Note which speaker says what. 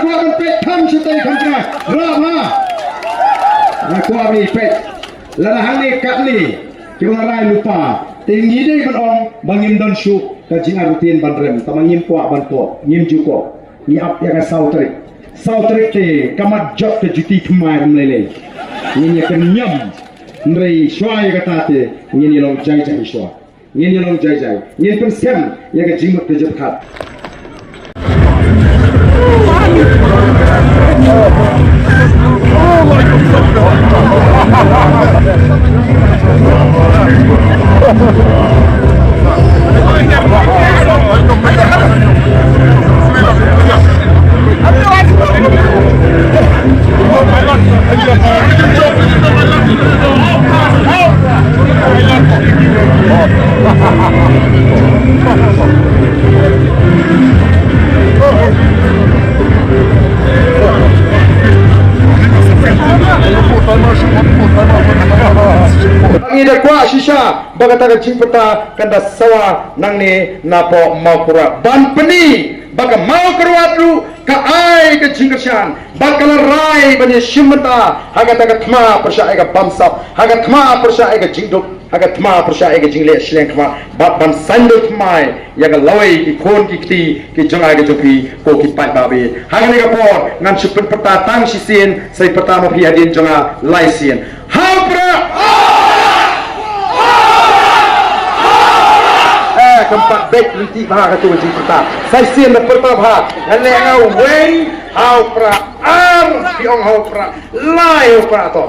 Speaker 1: kuat pek tham sutai khangka rama kuat ni pek larang ni kat ni kita rai lupa tinggi dei ban ong bangim don shu ka jinga rutin ban rem tamangim kuat ban ko ngim juko ni ap ya ka sautrik te kamat jok te juti thumai ram lele ni kan nyam nrei shwai ka ta te ni long jai jai shwa ni long jai jai ni pen sem ya ka jimut te jat khat Ida kuat shisha bagata cipta kanda sawa nang ni napo mau kura ban peni baga mau keruat lu ka ai ke jingkersan bakal rai bani shimta haga taga thma persya ga bamsap haga thma persya ga jingduk haga thma persya ga jingle shleng thma ban sanduk thmai ya ga lawai ki khon ki kti ki jongai ga jopi ko ki pai babe haga ni ga por ngan supen peta tang sisien sai pertama pi hadin jonga laisien hapra keempat baik nanti bahag tu wajib pertama. Saya siap pertama bahag. Hanya ngau weng, hau pra ar, piong hau pra, lai hau pra to.